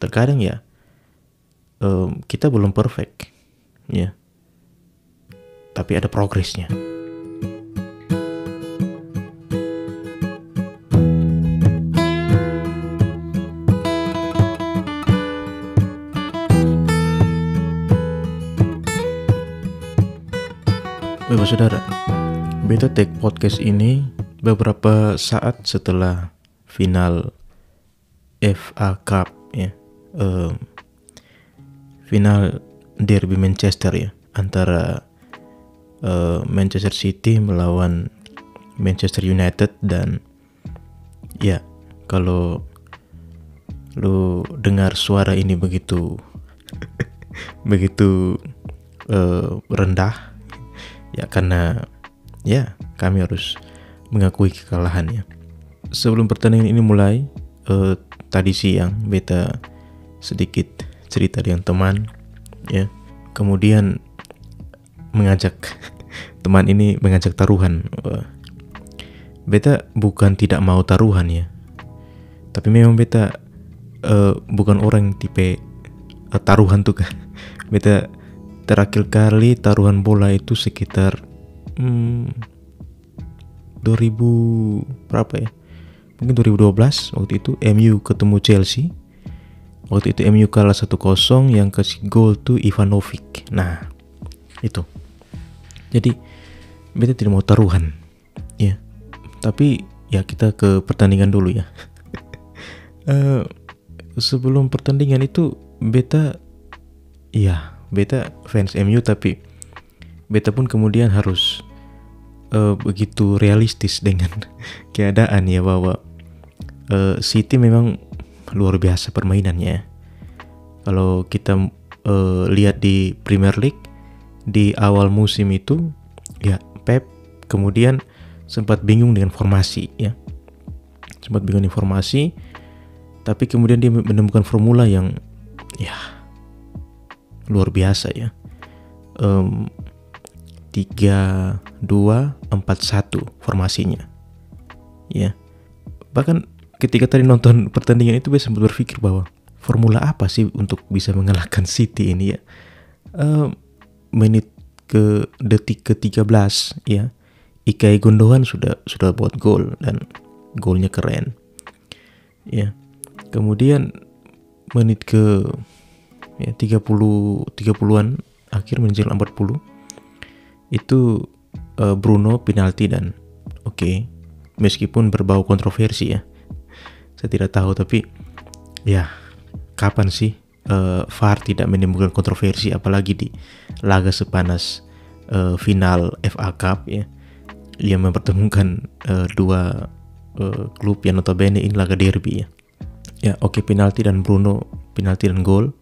terkadang ya kita belum perfect ya, tapi ada progresnya. Bapak saudara, beta take podcast ini beberapa saat setelah final FA Cup ya, final derby Manchester ya, antara Manchester City melawan Manchester United. Dan ya, kalau lu dengar suara ini begitu begitu rendah ya, karena ya kami harus mengakui kekalahannya. Sebelum pertandingan ini mulai, tadi siang beta sedikit cerita dengan teman ya, kemudian mengajak teman ini mengajak taruhan. Beta bukan tidak mau taruhan ya, tapi memang beta bukan orang tipe taruhan tuh kan. Beta terakhir kali taruhan bola itu sekitar 2000 berapa ya, mungkin 2012. Waktu itu MU ketemu Chelsea. Waktu itu MU kalah 1-0, yang kasih gol tuh Ivanovic. Nah itu, jadi beta tidak mau taruhan ya, tapi ya kita ke pertandingan dulu ya. Sebelum pertandingan itu beta fans MU, tapi beta pun kemudian harus begitu realistis dengan keadaan ya, bahwa City memang luar biasa permainannya. Kalau kita lihat di Premier League di awal musim itu ya, Pep kemudian sempat bingung dengan formasi ya, tapi kemudian dia menemukan formula yang ya luar biasa ya. 3-2-4-1 formasinya ya. Bahkan ketika tadi nonton pertandingan itu, saya sempat berpikir bahwa formula apa sih untuk bisa mengalahkan City ini ya. Detik ke-13 ya, Ilkay Gundogan sudah buat gol, dan golnya keren ya. Kemudian menit ke 30-an akhir, menjelang 40 itu Bruno penalti. Dan oke, meskipun berbau kontroversi ya, saya tidak tahu, tapi ya kapan sih VAR tidak menimbulkan kontroversi, apalagi di laga sepanas final FA Cup ya, yang mempertemukan dua klub yang notabene ini laga derby ya. Ya oke, penalti dan Bruno, penalti dan gol,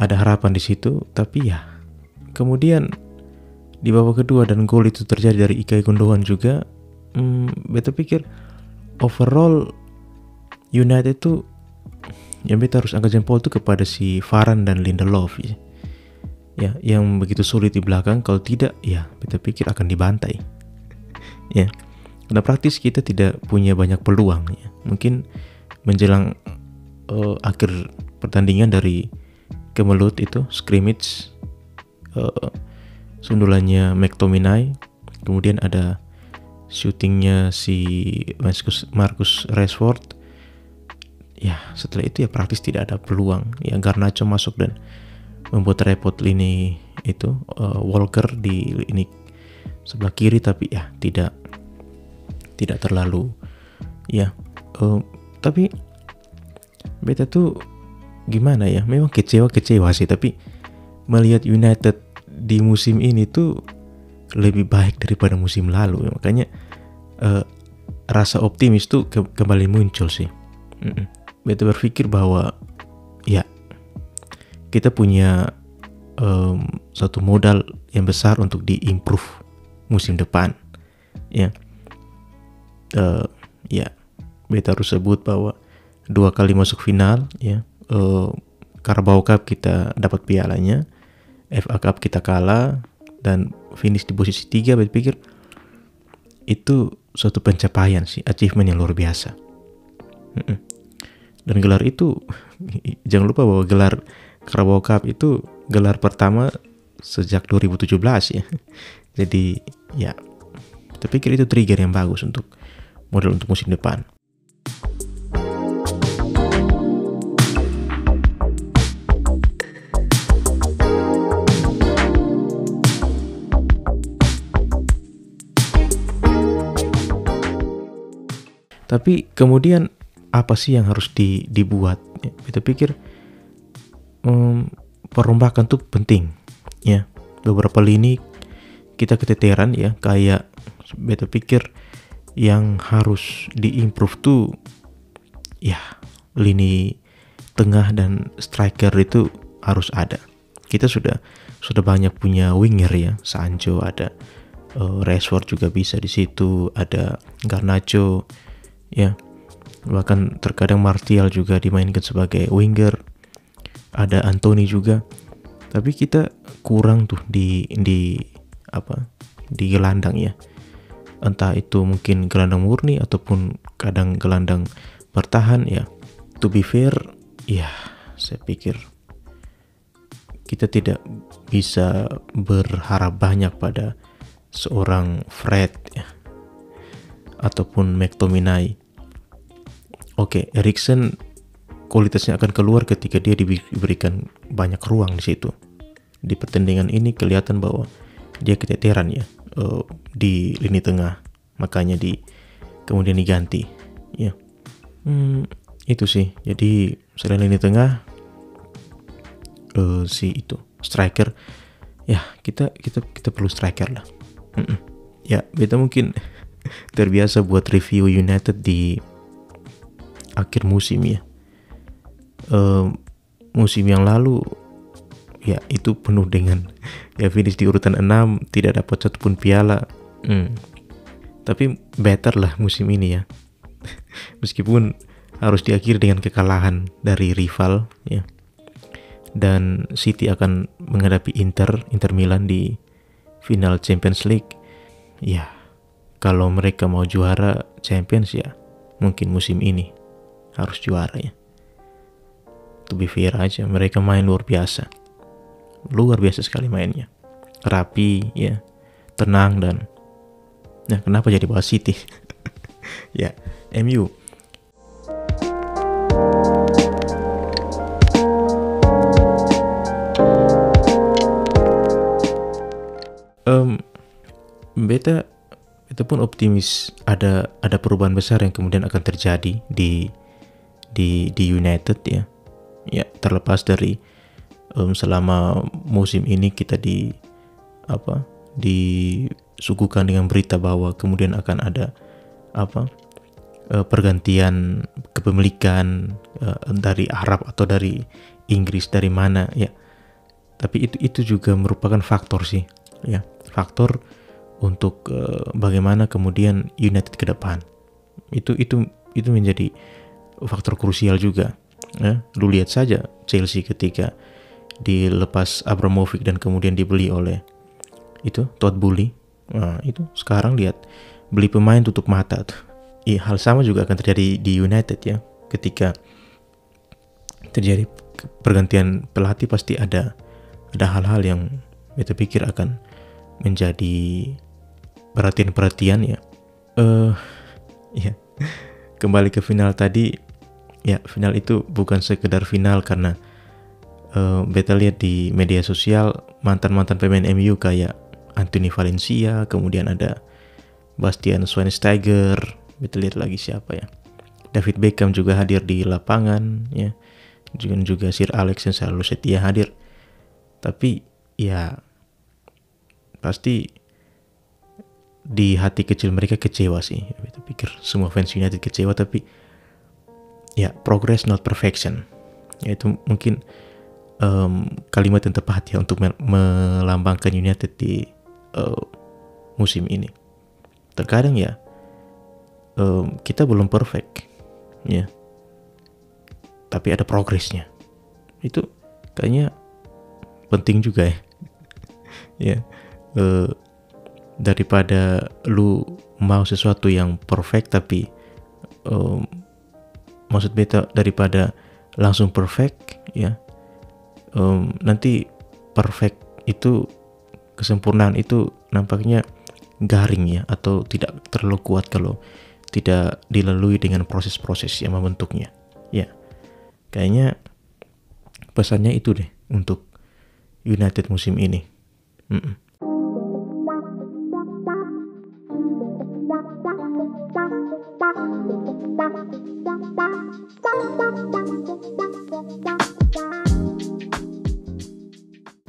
ada harapan di situ. Tapi ya kemudian di babak kedua dan gol itu terjadi dari Ilkay Gundogan juga. Beta pikir overall United itu yang beta harus angkat jempol tuh kepada si Varane dan Lindelof ya, yang begitu sulit di belakang. Kalau tidak ya beta pikir akan dibantai ya, karena praktis kita tidak punya banyak peluang ya. Mungkin menjelang akhir pertandingan dari kemelut itu scrimmage, sundulannya McTominay, kemudian ada shootingnya si Marcus Rashford ya. Setelah itu ya praktis tidak ada peluang ya. Garnacho masuk dan membuat repot lini itu Walker di lini sebelah kiri, tapi ya tidak terlalu ya. Tapi beta tuh gimana ya, memang kecewa sih, tapi melihat United di musim ini tuh lebih baik daripada musim lalu. Makanya rasa optimis tuh kembali muncul sih. Beta berpikir bahwa ya kita punya satu modal yang besar untuk diimprove musim depan ya. Ya beta harus sebut bahwa 2 kali masuk final ya. Carabao Cup kita dapat pialanya, FA Cup kita kalah, dan finish di posisi 3. Beta pikir itu suatu pencapaian sih, achievement yang luar biasa. Dan gelar itu jangan lupa bahwa gelar Carabao Cup itu gelar pertama sejak 2017 ya. Jadi ya, kita pikir itu trigger yang bagus untuk musim depan. Tapi kemudian apa sih yang harus dibuat? Kita pikir perombakan tuh penting ya. Beberapa lini kita keteteran ya, kayak beta pikir yang harus diimprove tuh ya lini tengah dan striker itu harus ada. Kita sudah banyak punya winger ya, Sancho ada, Rashford juga bisa di situ, ada Garnacho ya, bahkan terkadang Martial juga dimainkan sebagai winger, ada Anthony juga. Tapi kita kurang tuh di gelandang ya, entah itu mungkin gelandang murni ataupun kadang gelandang bertahan ya. To be fair ya, saya pikir kita tidak bisa berharap banyak pada seorang Fred ya, ataupun McTominay. Oke, Eriksen kualitasnya akan keluar ketika dia diberikan banyak ruang di situ. Di pertandingan ini kelihatan bahwa dia keteteran ya di lini tengah, makanya kemudian diganti ya. Itu sih. Jadi selain lini tengah, itu striker ya, kita perlu striker lah. Ya, beta mungkin terbiasa buat review United di akhir musim ya. Musim yang lalu ya itu penuh dengan ya finish di urutan 6, tidak dapat satupun piala. Tapi better lah musim ini ya. Meskipun harus diakhiri dengan kekalahan dari rival ya. Dan City akan menghadapi Inter Milan di final Champions League. Ya, kalau mereka mau juara Champions ya mungkin musim ini harus juara ya. To be fair aja, mereka main luar biasa sekali mainnya, rapi ya, tenang, dan nah kenapa jadi bahas City? Ya, MU. Beta pun optimis ada perubahan besar yang kemudian akan terjadi di United ya. Ya, terlepas dari selama musim ini kita disuguhkan dengan berita bahwa kemudian akan ada pergantian kepemilikan dari Arab atau dari Inggris, dari mana ya. Tapi itu juga merupakan faktor sih ya, faktor untuk bagaimana kemudian United ke depan. Itu menjadi faktor krusial juga ya. Lu lihat saja Chelsea ketika dilepas Abramovich dan kemudian dibeli oleh itu Todd Boehly. Nah, itu sekarang lihat, beli pemain tutup mata tuh. Hal sama juga akan terjadi di United ya. Ketika terjadi pergantian pelatih pasti ada hal-hal yang kita pikir akan menjadi perhatian ya. Ya. Kembali ke final tadi ya, final itu bukan sekedar final karena beta lihat di media sosial mantan pemain MU kayak Anthony Valencia, kemudian ada Bastian Schweinsteiger, beta lihat lagi siapa ya, David Beckham juga hadir di lapangan ya, juga Sir Alex yang selalu setia hadir. Tapi ya pasti di hati kecil mereka kecewa sih. Beta pikir semua fans United kecewa, tapi ya, progress not perfection. Ya, itu mungkin kalimat yang tepat ya untuk melambangkan United di musim ini. Terkadang ya kita belum perfect ya, tapi ada progresnya. Itu kayaknya penting juga ya. Ya, daripada lu mau sesuatu yang perfect tapi maksud beta daripada langsung perfect ya, nanti perfect itu, kesempurnaan itu nampaknya garing ya, atau tidak terlalu kuat kalau tidak dilalui dengan proses-proses yang membentuknya ya. Kayaknya pesannya itu deh untuk United musim ini.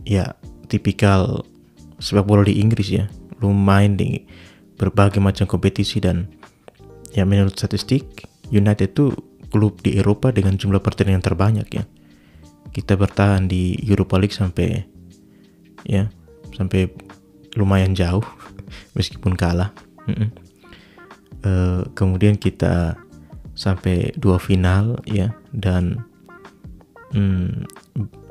Ya, tipikal sepak bola di Inggris ya, lumayan di berbagai macam kompetisi, dan ya menurut statistik United itu klub di Eropa dengan jumlah pertandingan terbanyak ya. Kita bertahan di Europa League sampai lumayan jauh meskipun kalah. Kemudian kita sampai 2 final ya, dan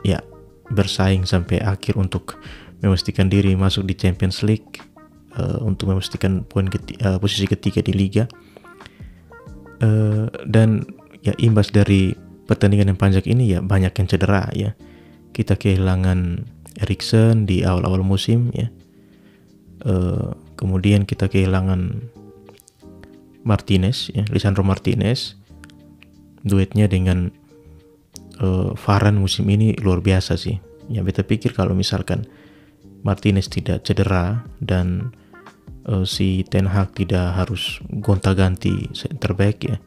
ya bersaing sampai akhir untuk memastikan diri masuk di Champions League, untuk memastikan posisi ketiga di Liga. Dan ya imbas dari pertandingan yang panjang ini ya banyak yang cedera ya. Kita kehilangan Eriksen di awal-awal musim ya. Kemudian kita kehilangan Martinez ya, Lisandro Martinez. Duetnya dengan Varane musim ini luar biasa sih. Ya beta pikir kalau misalkan Martinez tidak cedera dan si Ten Hag tidak harus gonta-ganti center back ya,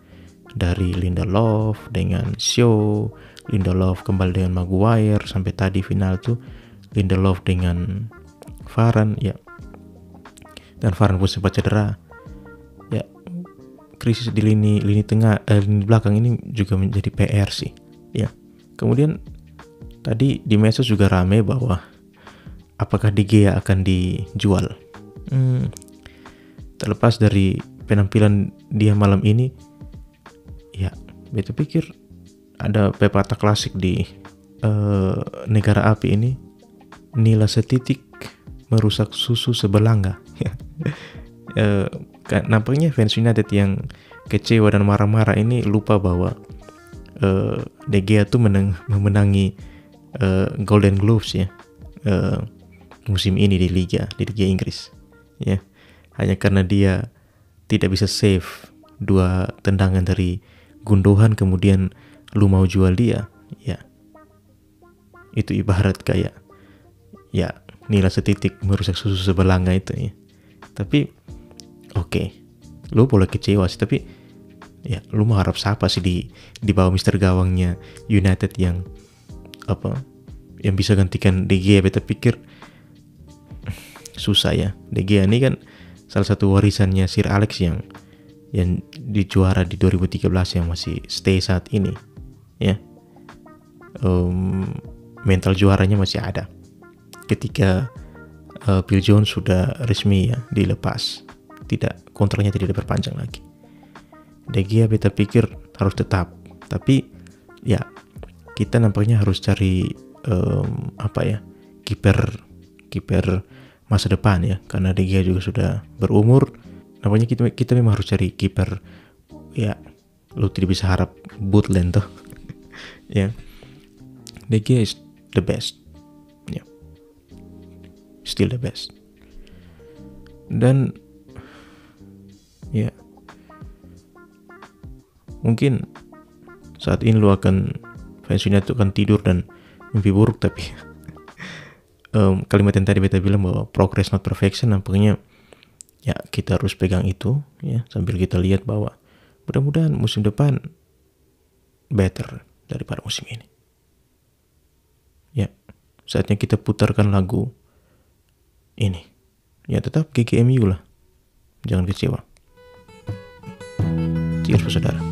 dari Lindelof dengan Shaw, Lindelof kembali dengan Maguire, sampai tadi final tuh Lindelof dengan Varane ya, dan Varane pun sempat cedera ya. Krisis di lini tengah, lini belakang ini juga menjadi PR sih ya. Kemudian tadi di medsos juga rame bahwa apakah De Gea akan dijual. Terlepas dari penampilan dia malam ini ya, beta pikir ada pepatah klasik di negara api ini, nila setitik merusak susu sebelanga. Nampaknya fans United yang kecewa dan marah-marah ini lupa bahwa De Gea tuh memenangi Golden Gloves ya musim ini di Liga Inggris ya, hanya karena dia tidak bisa save 2 tendangan dari Gundogan, kemudian lu mau jual dia ya. Itu ibarat kayak ya nila setitik merusak susu sebelanga itu ya. Tapi oke, lu boleh kecewa sih, tapi ya lu mau harap siapa sih di bawah Mister Gawangnya United yang bisa gantikan De Gea? Beta pikir susah ya. De Gea ini kan salah satu warisannya Sir Alex yang dijuara di 2013 yang masih stay saat ini ya. Mental juaranya masih ada ketika Phil Jones sudah resmi ya dilepas, kontraknya tidak diperpanjang lagi. De Gea beta pikir harus tetap, tapi ya kita nampaknya harus cari kiper masa depan ya, karena De Gea juga sudah berumur. Nampaknya kita memang harus cari kiper ya. Lu tidak bisa harap Butland tuh ya. De Gea is the best ya, still the best. Dan ya mungkin saat ini lu fans United akan tidur dan mimpi buruk, tapi kalimat yang tadi beta bilang bahwa progress not perfection, nampaknya ya kita harus pegang itu ya, sambil kita lihat bahwa mudah-mudahan musim depan better daripada musim ini ya. Saatnya kita putarkan lagu ini ya, tetap GGMU lah, jangan kecewa. Cheers saudara.